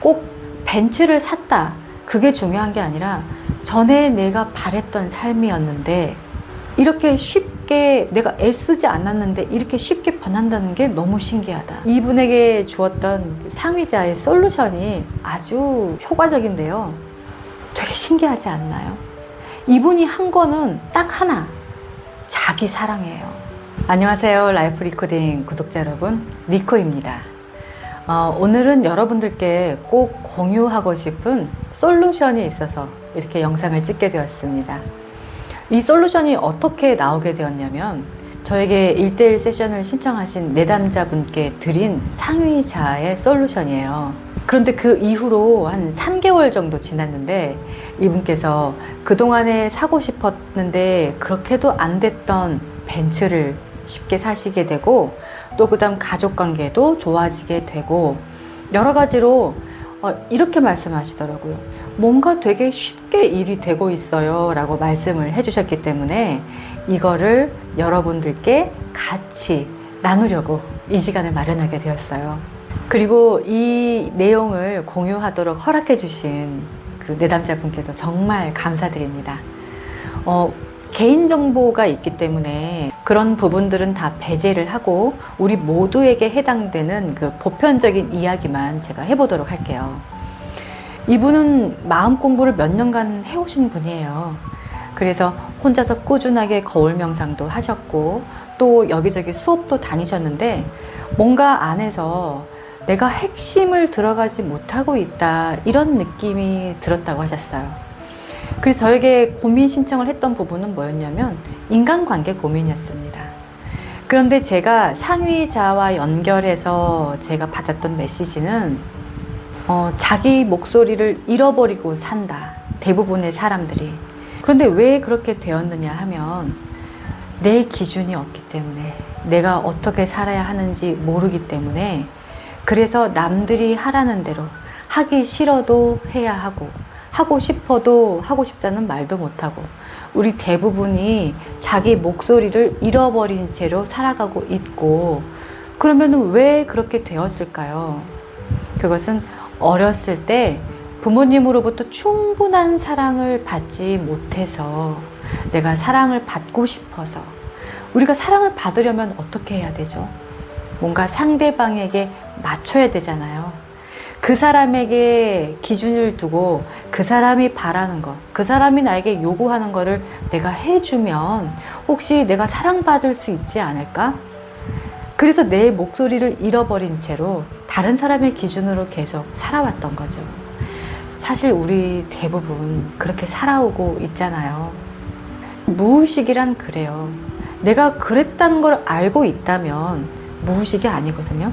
꼭 벤츠를 샀다, 그게 중요한 게 아니라 전에 내가 바랬던 삶이었는데 이렇게 쉽게 내가 애쓰지 않았는데 이렇게 쉽게 변한다는 게 너무 신기하다. 이분에게 주었던 상위자의 솔루션이 아주 효과적인데요, 되게 신기하지 않나요? 이분이 한 거는 딱 하나, 자기 사랑이에요. 안녕하세요, 라이프 리코딩 구독자 여러분, 리코입니다. 오늘은 여러분들께 꼭 공유하고 싶은 솔루션이 있어서 이렇게 영상을 찍게 되었습니다. 이 솔루션이 어떻게 나오게 되었냐면, 저에게 1:1 세션을 신청하신 내담자분께 드린 상위자의 솔루션이에요. 그런데 그 이후로 한 3개월 정도 지났는데 이분께서 그동안에 사고 싶었는데 그렇게도 안 됐던 벤츠를 쉽게 사시게 되고, 또 그 다음 가족관계도 좋아지게 되고, 여러 가지로 이렇게 말씀하시더라고요. 뭔가 되게 쉽게 일이 되고 있어요 라고 말씀을 해주셨기 때문에 이거를 여러분들께 같이 나누려고 이 시간을 마련하게 되었어요. 그리고 이 내용을 공유하도록 허락해 주신 그 내담자분께도 정말 감사드립니다. 개인정보가 있기 때문에 그런 부분들은 다 배제를 하고 우리 모두에게 해당되는 그 보편적인 이야기만 제가 해보도록 할게요. 이분은 마음 공부를 몇 년간 해오신 분이에요. 그래서 혼자서 꾸준하게 거울 명상도 하셨고, 또 여기저기 수업도 다니셨는데 뭔가 안에서 내가 핵심을 들어가지 못하고 있다, 이런 느낌이 들었다고 하셨어요. 그래서 저에게 고민 신청을 했던 부분은 뭐였냐면 인간관계 고민이었습니다. 그런데 제가 상위자와 연결해서 제가 받았던 메시지는 자기 목소리를 잃어버리고 산다, 대부분의 사람들이. 그런데 왜 그렇게 되었느냐 하면 내 기준이 없기 때문에, 내가 어떻게 살아야 하는지 모르기 때문에, 그래서 남들이 하라는 대로 하기 싫어도 해야 하고, 하고 싶어도 하고 싶다는 말도 못하고, 우리 대부분이 자기 목소리를 잃어버린 채로 살아가고 있고, 그러면 왜 그렇게 되었을까요? 그것은 어렸을 때 부모님으로부터 충분한 사랑을 받지 못해서, 내가 사랑을 받고 싶어서, 우리가 사랑을 받으려면 어떻게 해야 되죠? 뭔가 상대방에게 맞춰야 되잖아요. 그 사람에게 기준을 두고 그 사람이 바라는 것, 그 사람이 나에게 요구하는 거를 내가 해주면 혹시 내가 사랑받을 수 있지 않을까? 그래서 내 목소리를 잃어버린 채로 다른 사람의 기준으로 계속 살아왔던 거죠. 사실 우리 대부분 그렇게 살아오고 있잖아요. 무의식이란 그래요. 내가 그랬다는 걸 알고 있다면 무의식이 아니거든요.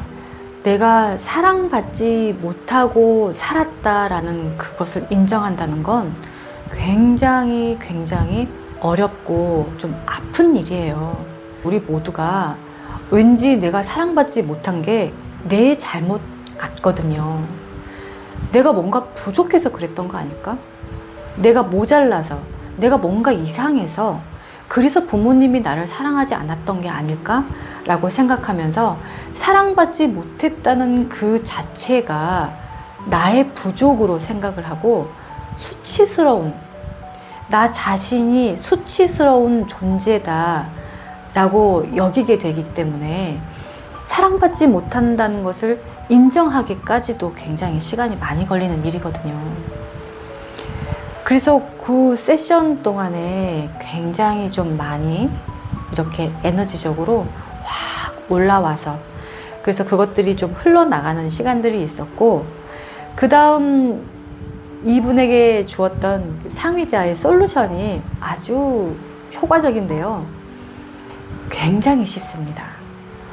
내가 사랑받지 못하고 살았다라는 그것을 인정한다는 건 굉장히 어렵고 좀 아픈 일이에요. 우리 모두가 왠지 내가 사랑받지 못한 게 내 잘못 같거든요. 내가 뭔가 부족해서 그랬던 거 아닐까? 내가 모자라서, 내가 뭔가 이상해서, 그래서 부모님이 나를 사랑하지 않았던 게 아닐까? 라고 생각하면서 사랑받지 못했다는 그 자체가 나의 부족으로 생각을 하고, 수치스러운, 나 자신이 수치스러운 존재다 라고 여기게 되기 때문에 사랑받지 못한다는 것을 인정하기까지도 굉장히 시간이 많이 걸리는 일이거든요. 그래서 그 세션 동안에 굉장히 좀 많이 이렇게 에너지적으로 확 올라와서, 그래서 그것들이 좀 흘러나가는 시간들이 있었고, 그 다음 이분에게 주었던 상위자의 솔루션이 아주 효과적인데요, 굉장히 쉽습니다.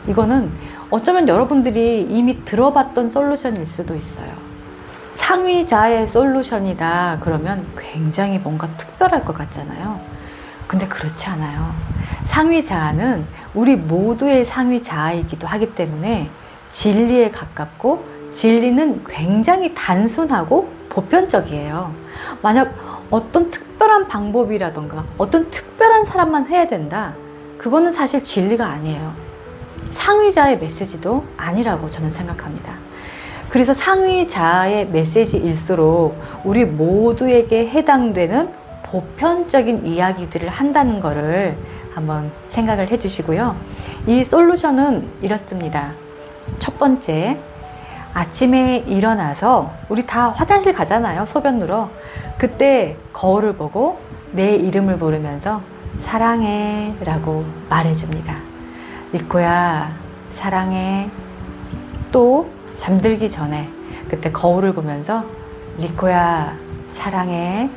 이거는 어쩌면 여러분들이 이미 들어봤던 솔루션일 수도 있어요. 상위자의 솔루션이다 그러면 굉장히 뭔가 특별할 것 같잖아요. 근데 그렇지 않아요. 상위자는 우리 모두의 상위자이기도 하기 때문에 진리에 가깝고, 진리는 굉장히 단순하고 보편적이에요. 만약 어떤 특별한 방법이라던가 어떤 특별한 사람만 해야 된다, 그거는 사실 진리가 아니에요. 상위자의 메시지도 아니라고 저는 생각합니다. 그래서 상위자의 메시지일수록 우리 모두에게 해당되는 보편적인 이야기들을 한다는 것을 한번 생각을 해 주시고요. 이 솔루션은 이렇습니다. 첫 번째, 아침에 일어나서 우리 다 화장실 가잖아요. 소변 누러. 그때 거울을 보고 내 이름을 부르면서 사랑해 라고 말해줍니다. 리코야, 사랑해. 또 잠들기 전에 그때 거울을 보면서 리코야, 사랑해.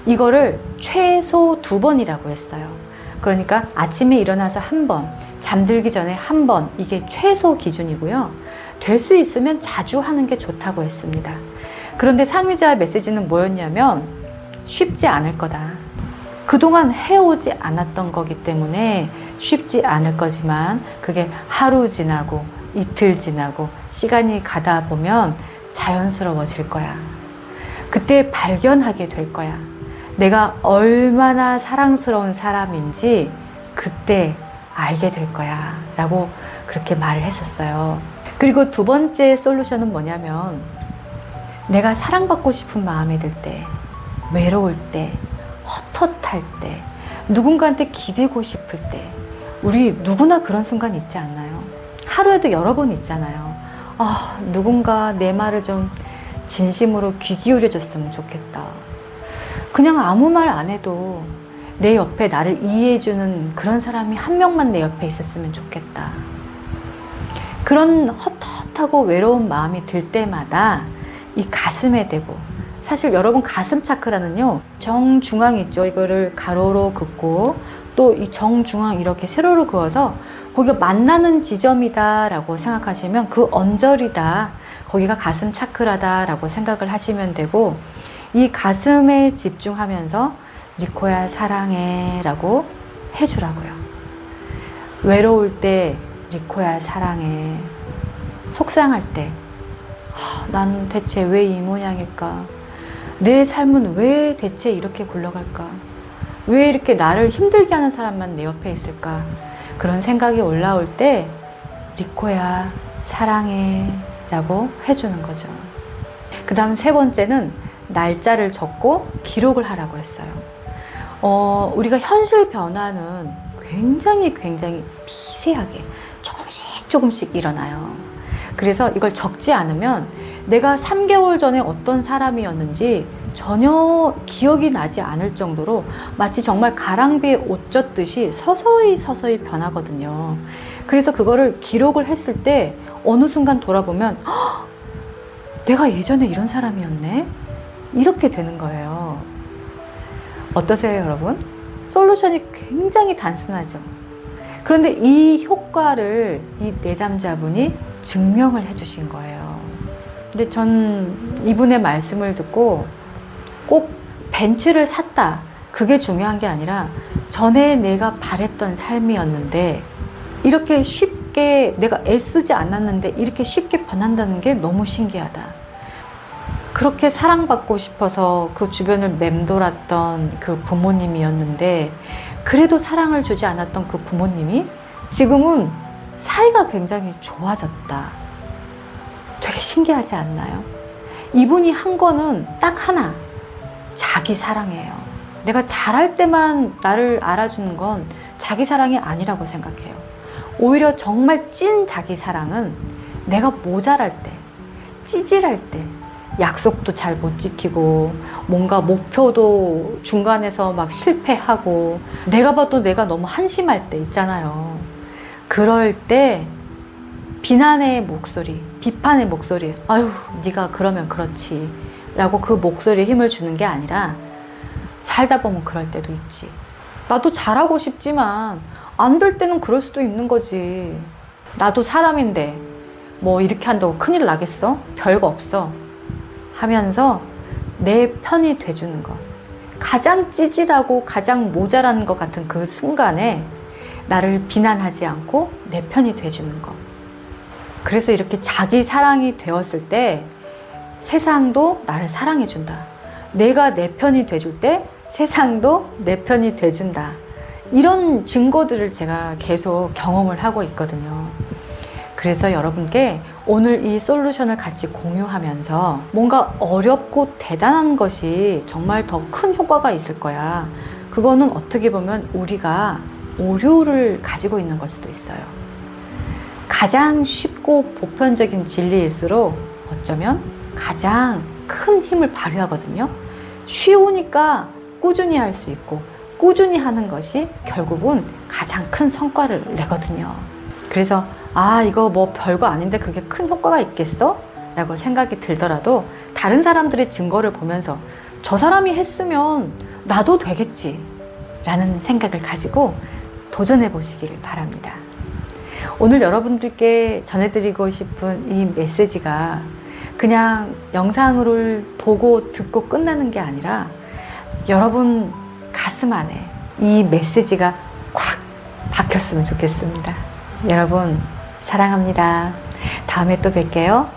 이거를 최소 2번이라고 했어요. 그러니까 아침에 일어나서 1번, 잠들기 전에 1번, 이게 최소 기준이고요. 될 수 있으면 자주 하는 게 좋다고 했습니다. 그런데 상위자 메시지는 뭐였냐면 쉽지 않을 거다. 그동안 해오지 않았던 거기 때문에 쉽지 않을 거지만 그게 하루 지나고 이틀 지나고 시간이 가다 보면 자연스러워질 거야. 그때 발견하게 될 거야. 내가 얼마나 사랑스러운 사람인지 그때 알게 될 거야 라고 그렇게 말을 했었어요. 그리고 두 번째 솔루션은 뭐냐면 내가 사랑받고 싶은 마음이 들 때, 외로울 때, 헛헛할 때, 누군가한테 기대고 싶을 때 우리 누구나 그런 순간 있지 않나요? 하루에도 여러 번 있잖아요. 아, 누군가 내 말을 좀 진심으로 귀 기울여 줬으면 좋겠다. 그냥 아무 말 안 해도 내 옆에 나를 이해해주는 그런 사람이 한 명만 내 옆에 있었으면 좋겠다. 그런 헛헛하고 외로운 마음이 들 때마다 이 가슴에 대고, 사실 여러분 가슴 차크라는요, 정중앙 있죠. 이거를 가로로 긋고 또 이 정중앙 이렇게 세로로 그어서 거기가 만나는 지점이다 라고 생각하시면 그 언저리다, 거기가 가슴 차크라다 라고 생각을 하시면 되고, 이 가슴에 집중하면서 리코야 사랑해 라고 해주라고요. 외로울 때 리코야 사랑해. 속상할 때 난 대체 왜 이 모양일까? 내 삶은 왜 대체 이렇게 굴러갈까? 왜 이렇게 나를 힘들게 하는 사람만 내 옆에 있을까? 그런 생각이 올라올 때 리코야 사랑해 라고 해주는 거죠. 그 다음 세 번째는 날짜를 적고 기록을 하라고 했어요. 우리가 현실 변화는 굉장히 미세하게 조금씩 일어나요. 그래서 이걸 적지 않으면 내가 3개월 전에 어떤 사람이었는지 전혀 기억이 나지 않을 정도로 마치 정말 가랑비에 옷 젖듯이 서서히 변하거든요. 그래서 그거를 기록을 했을 때 어느 순간 돌아보면 내가 예전에 이런 사람이었네? 이렇게 되는 거예요. 어떠세요, 여러분? 솔루션이 굉장히 단순하죠. 그런데 이 효과를 이 내담자분이 증명을 해주신 거예요. 근데 전 이분의 말씀을 듣고 꼭 벤츠를 샀다, 그게 중요한 게 아니라 전에 내가 바랬던 삶이었는데 이렇게 쉽게 내가 애쓰지 않았는데 이렇게 쉽게 변한다는 게 너무 신기하다. 그렇게 사랑받고 싶어서 그 주변을 맴돌았던 그 부모님이었는데 그래도 사랑을 주지 않았던 그 부모님이 지금은 사이가 굉장히 좋아졌다. 되게 신기하지 않나요? 이분이 한 거는 딱 하나, 자기 사랑이에요. 내가 잘할 때만 나를 알아주는 건 자기 사랑이 아니라고 생각해요. 오히려 정말 찐 자기 사랑은 내가 모자랄 때, 찌질할 때, 약속도 잘 못 지키고 뭔가 목표도 중간에서 막 실패하고 내가 봐도 내가 너무 한심할 때 있잖아요. 그럴 때 비난의 목소리, 비판의 목소리, 아유 네가 그러면 그렇지 라고 그 목소리에 힘을 주는 게 아니라 살다 보면 그럴 때도 있지. 나도 잘하고 싶지만 안 될 때는 그럴 수도 있는 거지. 나도 사람인데 뭐 이렇게 한다고 큰일 나겠어? 별거 없어. 하면서 내 편이 돼주는 것. 가장 찌질하고 가장 모자란 것 같은 그 순간에 나를 비난하지 않고 내 편이 돼주는 것. 그래서 이렇게 자기 사랑이 되었을 때 세상도 나를 사랑해준다. 내가 내 편이 돼줄 때 세상도 내 편이 돼준다. 이런 증거들을 제가 계속 경험을 하고 있거든요. 그래서 여러분께 오늘 이 솔루션을 같이 공유하면서 뭔가 어렵고 대단한 것이 정말 더 큰 효과가 있을 거야. 그거는 어떻게 보면 우리가 오류를 가지고 있는 걸 수도 있어요. 가장 쉽고 보편적인 진리일수록 어쩌면 가장 큰 힘을 발휘하거든요. 쉬우니까 꾸준히 할 수 있고 꾸준히 하는 것이 결국은 가장 큰 성과를 내거든요. 그래서 이거 뭐 별거 아닌데 그게 큰 효과가 있겠어? 라고 생각이 들더라도 다른 사람들의 증거를 보면서 저 사람이 했으면 나도 되겠지 라는 생각을 가지고 도전해 보시기를 바랍니다. 오늘 여러분들께 전해드리고 싶은 이 메시지가 그냥 영상을 보고 듣고 끝나는 게 아니라 여러분 가슴 안에 이 메시지가 꽉 박혔으면 좋겠습니다. 여러분 사랑합니다. 다음에 또 뵐게요.